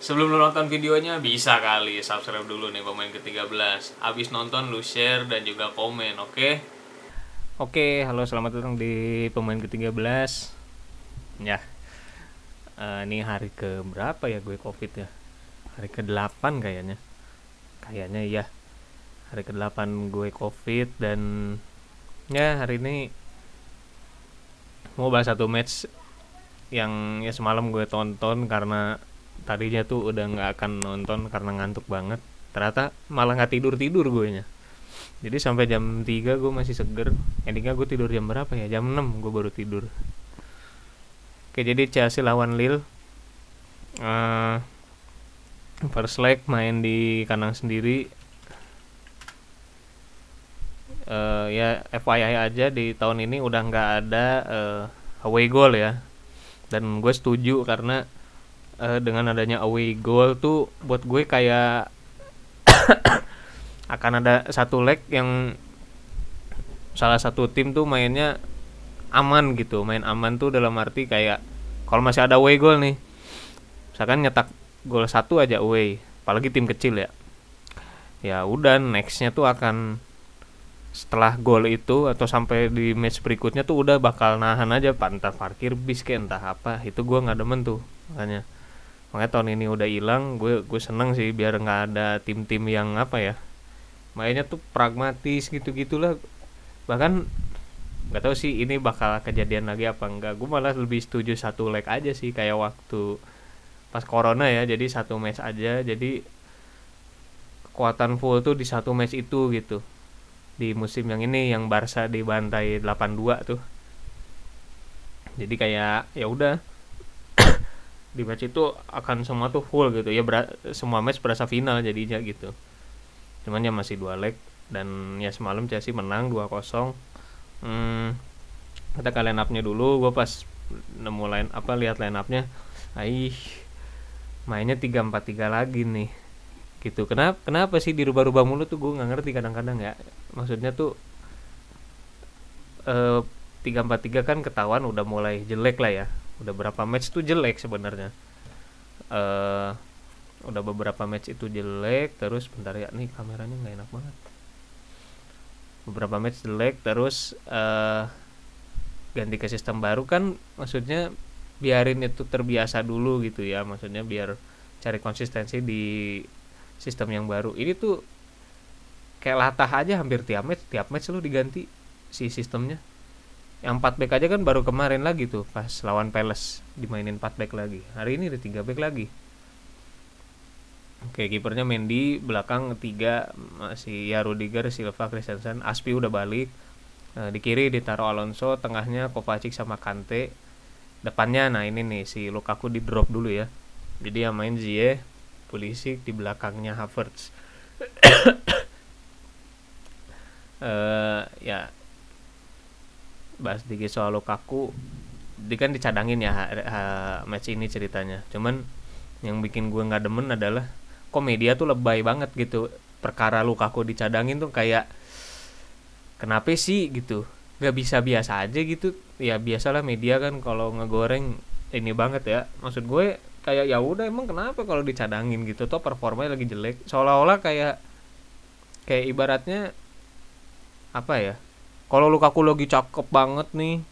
Sebelum lu nonton videonya bisa kali subscribe dulu nih pemain ke-13. Abis nonton lu share dan juga komen, oke? Oke, halo, selamat datang di pemain ke-13. Ya, ini hari ke berapa ya gue covid ya? Hari ke-8 kayaknya. Kayaknya ya. Hari ke-8 gue covid dan ya hari ini mau bahas satu match yang ya semalam gue tonton karena tadinya tuh udah nggak akan nonton karena ngantuk banget. Ternyata malah nggak tidur gue nya. Jadi sampai jam 3 gue masih seger. Endingnya gue tidur jam berapa ya? Jam 6 gue baru tidur. Oke, jadi Chelsea lawan Lille. First leg main di kandang sendiri. Ya FYI aja, di tahun ini udah nggak ada away goal ya. Dan gue setuju karena dengan adanya away goal tuh buat gue kayak akan ada satu leg yang salah satu tim tuh mainnya aman gitu. Main aman tuh dalam arti kayak kalau masih ada away goal nih, misalkan nyetak gol satu aja away, apalagi tim kecil ya, ya udah nextnya tuh akan setelah gol itu atau sampai di match berikutnya tuh udah bakal nahan aja, entah parkir bis kayak entah apa. Itu gue nggak demen tuh, makanya tahun ini udah hilang. Gue seneng sih biar nggak ada tim-tim yang apa ya, mainnya tuh pragmatis gitu-gitulah. Bahkan nggak tahu sih ini bakal kejadian lagi apa enggak. Gue malah lebih setuju satu leg aja sih, kayak waktu pas corona ya, jadi satu match aja, jadi kekuatan full tuh di satu match itu gitu. Di musim yang ini yang Barca dibantai 8-2 tuh, jadi kayak ya udah di match itu akan semua tuh full gitu ya, semua match berasa final jadinya gitu. Cuman ya masih 2 leg dan ya semalam Chelsea menang 2-0. Kita ke line up-nya dulu. Gue pas nemu lihat line up-nya, mainnya 3-4-3 lagi nih gitu. Kenapa sih dirubah-rubah mulu tuh, gue nggak ngerti kadang-kadang ya. Maksudnya tuh 3-4-3 kan ketahuan udah mulai jelek lah ya. Udah berapa match tuh jelek sebenarnya. Udah beberapa match itu jelek. Terus bentar ya, nih kameranya nggak enak banget. Beberapa match jelek terus ganti ke sistem baru kan, maksudnya biarin itu terbiasa dulu gitu ya. Maksudnya biar cari konsistensi di sistem yang baru. Ini tuh kayak latah aja, hampir tiap match lu diganti si sistemnya. Yang 4 back aja kan baru kemarin lagi tuh pas lawan Palace dimainin 4 back lagi. Hari ini ada 3 back lagi. Oke, kipernya Mendy, belakang 3 masih ya Rudiger, Silva, Christensen, Aspi udah balik. Di kiri ditaruh Alonso, tengahnya Kovacic sama Kante. Depannya nah ini nih si Lukaku di drop dulu ya. Jadi yang main Ziyech, Pulisic, di belakangnya Havertz. Ya bahas dikit soal Lukaku. Dia kan dicadangin ya match ini ceritanya. Cuman yang bikin gue nggak demen adalah kok media tuh lebay banget gitu. Perkara Lukaku dicadangin tuh kayak kenapa sih gitu, nggak bisa biasa aja gitu ya. Biasalah media kan kalau ngegoreng ini banget ya. Maksud gue kayak ya udah, emang kenapa kalau dicadangin gitu, toh performanya lagi jelek. Seolah-olah kayak ibaratnya apa ya, kalau Lukaku lagi cakep banget nih,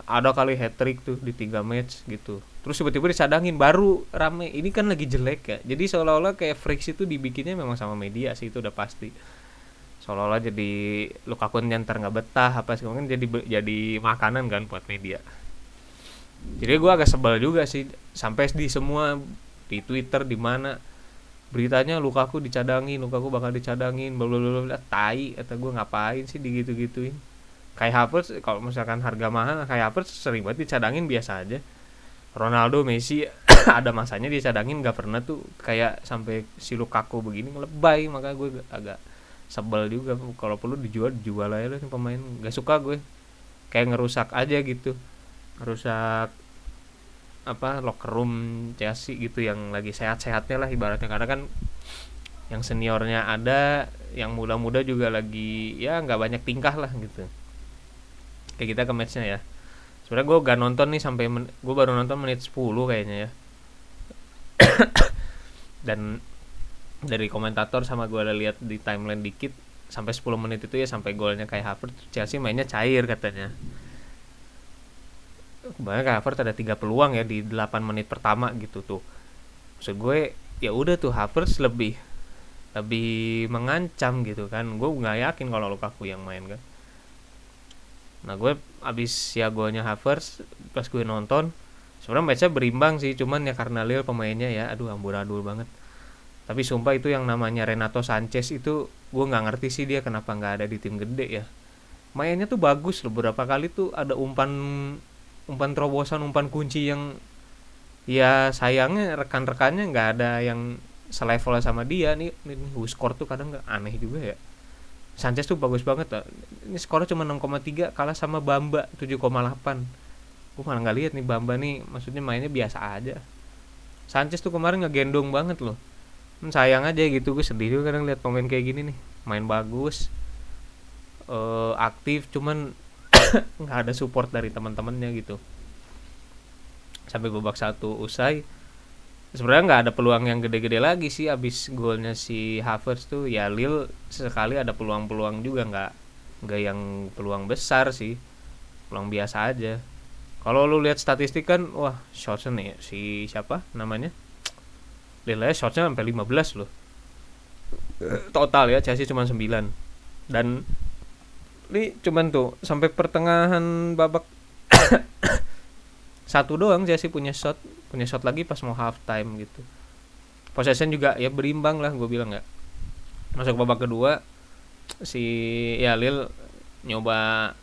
ada kali hat-trick tuh di 3 match gitu, terus tiba-tiba dicadangin baru rame. Ini kan lagi jelek ya. Jadi seolah-olah kayak friksi itu dibikinnya memang sama media sih, itu udah pasti. Seolah-olah jadi Lukaku nyantar nggak betah apa sih, kan jadi makanan kan buat media. Jadi gue agak sebel juga sih, sampai di semua di Twitter di mana beritanya Lukaku bakal dicadangin bla bla bla, tai. Kata gue, ngapain sih digitu-gituin. Kai Havertz kalau misalkan harga mahal, Kai Havertz sering banget dicadangin biasa aja. Ronaldo, Messi ada masanya dicadangin, nggak pernah tuh kayak sampai si Lukaku begini, lebay. Makanya gue agak sebel juga. Kalau perlu dijual aja lah pemain. Nggak suka gue, kayak ngerusak aja gitu, ngerusak apa locker room Chelsea gitu yang lagi sehat-sehatnya lah ibaratnya. Karena kan yang seniornya ada, yang muda-muda juga lagi ya nggak banyak tingkah lah gitu. Kayak kita ke matchnya ya, sebenarnya gue gak nonton nih sampai gue baru nonton menit 10 kayaknya ya. Dan dari komentator sama gue ada lihat di timeline dikit, sampai 10 menit itu ya, sampai golnya Kai Havertz, Chelsea mainnya cair katanya. Kebanyakan Kai Havertz ada 3 peluang ya di 8 menit pertama gitu tuh. Maksud gue ya udah tuh Havertz lebih mengancam gitu kan. Gue nggak yakin kalau Lukaku yang main kan. Nah gue abis ya golnya Havertz, pas gue nonton sebenarnya matchnya berimbang sih, cuman ya karena Lille pemainnya ya aduh amburadul banget. Tapi sumpah itu yang namanya Renato Sanchez itu gue nggak ngerti sih dia kenapa nggak ada di tim gede ya. Mainnya tuh bagus loh, beberapa kali tuh ada umpan terobosan, umpan kunci yang ya sayangnya rekan-rekannya nggak ada yang selevel sama dia nih. Skor tuh kadang nggak, aneh juga ya. Sanchez tuh bagus banget lah. Ini skornya cuma 6,3, kalah sama Bamba 7,8. Gue malah nggak lihat nih Bamba nih, maksudnya mainnya biasa aja. Sanchez tuh kemarin ngegendong banget loh. Sayang aja gitu, gue sedih juga kadang lihat pemain kayak gini nih, main bagus, aktif, cuman nggak ada support dari teman-temannya gitu. Sampai babak 1 usai, sebenarnya nggak ada peluang yang gede-gede lagi sih abis golnya si Havertz tuh. Ya Lille sekali ada peluang-peluang juga, nggak yang peluang besar sih, peluang biasa aja. Kalau lu lihat statistik kan, wah shotsnya nih si siapa namanya, Lille shotsnya sampai 15 loh total ya, Chelsea cuma 9. Dan ini cuman tuh sampai pertengahan babak satu doang Chelsea punya shot lagi pas mau half time gitu. Possession juga ya berimbang lah gue bilang ya. Masuk babak kedua si ya Lille nyoba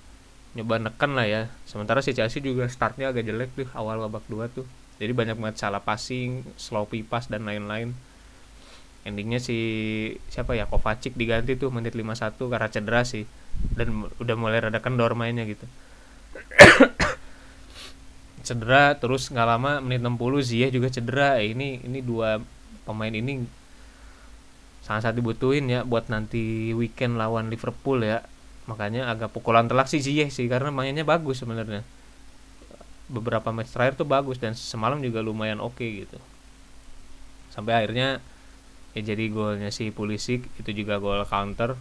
neken lah ya. Sementara si Chelsea juga startnya agak jelek tuh awal babak 2 tuh. Jadi banyak banget salah passing, sloppy pass dan lain-lain. Endingnya si siapa ya, Kovacic diganti tuh menit 51 karena cedera sih. Dan udah mulai rada kendor mainnya gitu. Cedera terus nggak lama menit 60 Ziyech juga cedera. Ini dua pemain ini sangat dibutuhin ya buat nanti weekend lawan Liverpool ya. Makanya agak pukulan telak sih Ziyech sih, karena mainnya bagus sebenarnya. Beberapa match terakhir tuh bagus dan semalam juga lumayan oke gitu. Sampai akhirnya ya jadi golnya si Pulisic itu juga gol counter.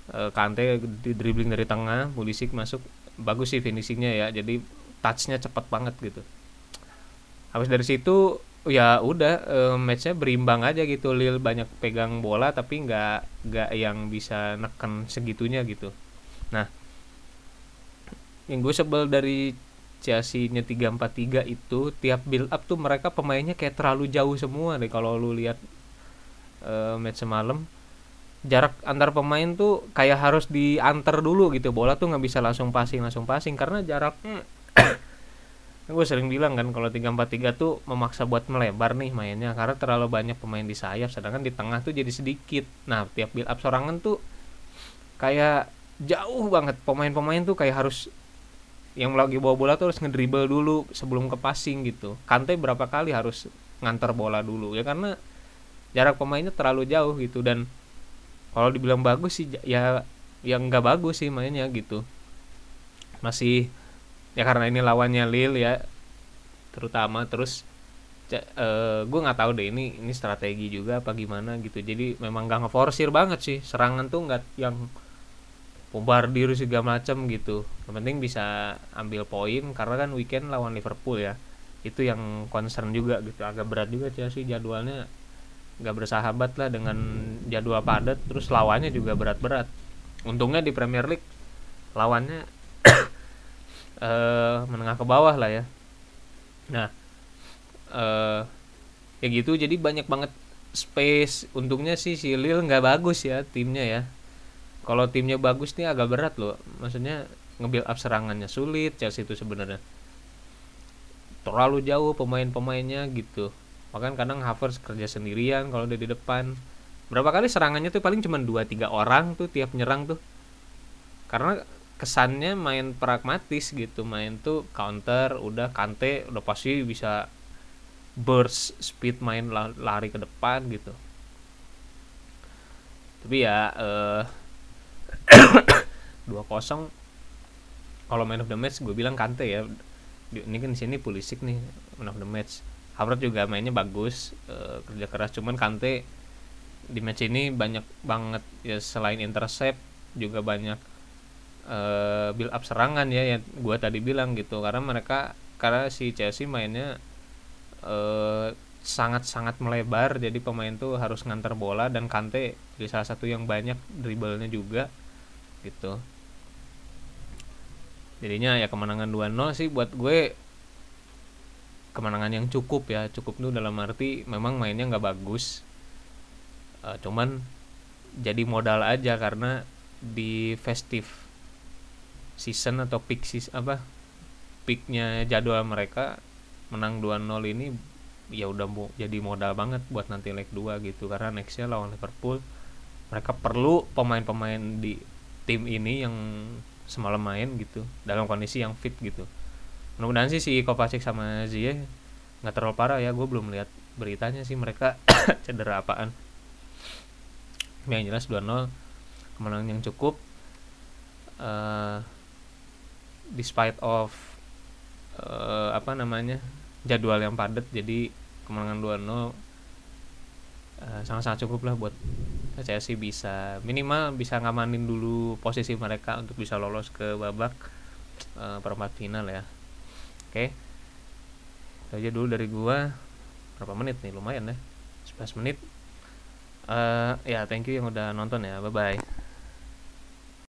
Kante di dribbling dari tengah, Pulisic masuk, bagus sih finishingnya ya. Jadi touchnya cepat banget gitu. Habis dari situ ya udah, matchnya berimbang aja gitu. Lille banyak pegang bola tapi nggak yang bisa neken segitunya gitu. Nah, yang gue sebel dari Chelsea-nya 3-4-3 itu tiap build up tuh mereka pemainnya kayak terlalu jauh semua deh. Kalau lu lihat match semalam, jarak antar pemain tuh kayak harus diantar dulu gitu. Bola tuh nggak bisa langsung passing karena jaraknya gue sering bilang kan kalau 3-4-3 tuh memaksa buat melebar nih mainnya karena terlalu banyak pemain di sayap, sedangkan di tengah tuh jadi sedikit. Nah, tiap build up serangan tuh kayak jauh banget. Pemain-pemain tuh kayak harus, yang lagi bawa bola tuh harus ngedribble dulu sebelum ke passing gitu. Kante berapa kali harus nganter bola dulu ya karena jarak pemainnya terlalu jauh gitu. Dan kalau dibilang bagus sih ya yang nggak bagus sih mainnya gitu. Masih ya karena ini lawannya Lille ya terutama. Terus gue nggak tahu deh ini strategi juga apa gimana gitu. Jadi memang nggak ngeforsir banget sih serangan tuh, nggak yang bombardir segala macam gitu. Yang penting bisa ambil poin karena kan weekend lawan Liverpool ya. Itu yang concern juga gitu. Agak berat juga sih jadwalnya, nggak bersahabat lah dengan jadwal padat. Terus lawannya juga berat-berat. Untungnya di Premier League lawannya menengah ke bawah lah ya. Nah, ya gitu. Jadi banyak banget space. Untungnya sih si Lille nggak bagus ya timnya ya. Kalau timnya bagus nih agak berat loh. Maksudnya nge-build up serangannya sulit Chelsea itu sebenarnya. Terlalu jauh pemain-pemainnya gitu. Bahkan kadang Havertz kerja sendirian kalau udah di depan. Berapa kali serangannya tuh paling cuma 2-3 orang tuh tiap nyerang tuh. Karena kesannya main pragmatis gitu. Main tuh counter, udah Kante udah pasti bisa burst speed main lari ke depan gitu. Tapi ya 2-0 kalau man of the match gue bilang Kante ya. Ini kan di sini Pulisic nih man of the match. Havertz juga mainnya bagus, kerja keras, cuman Kante di match ini banyak banget ya, selain intercept juga banyak build up serangan ya yang gue tadi bilang gitu, karena si Chelsea mainnya sangat-sangat melebar, jadi pemain tuh harus nganter bola, dan Kante jadi salah satu yang banyak dribblenya juga gitu. Jadinya ya kemenangan 2-0 sih buat gue kemenangan yang cukup ya. Cukup tuh dalam arti memang mainnya nggak bagus, cuman jadi modal aja, karena di festive season atau peaknya jadwal mereka, menang 2-0 ini ya udah jadi modal banget buat nanti leg 2 gitu, karena nextnya lawan Liverpool mereka perlu pemain-pemain di tim ini yang semalam main gitu dalam kondisi yang fit gitu. Mudah-mudahan sih si Kovacic sama Ziyech nggak terlalu parah ya, gue belum lihat beritanya sih mereka cedera apaan. Yang jelas 2-0 kemenangan yang cukup, despite of jadwal yang padat, jadi kemenangan 2-0 sangat-sangat cukup lah buat Chelsea, bisa minimal bisa ngamanin dulu posisi mereka untuk bisa lolos ke babak perempat final ya. Oke, itu aja dulu dari gua. Berapa menit nih, lumayan ya, 11 menit. Ya thank you yang udah nonton ya, bye bye.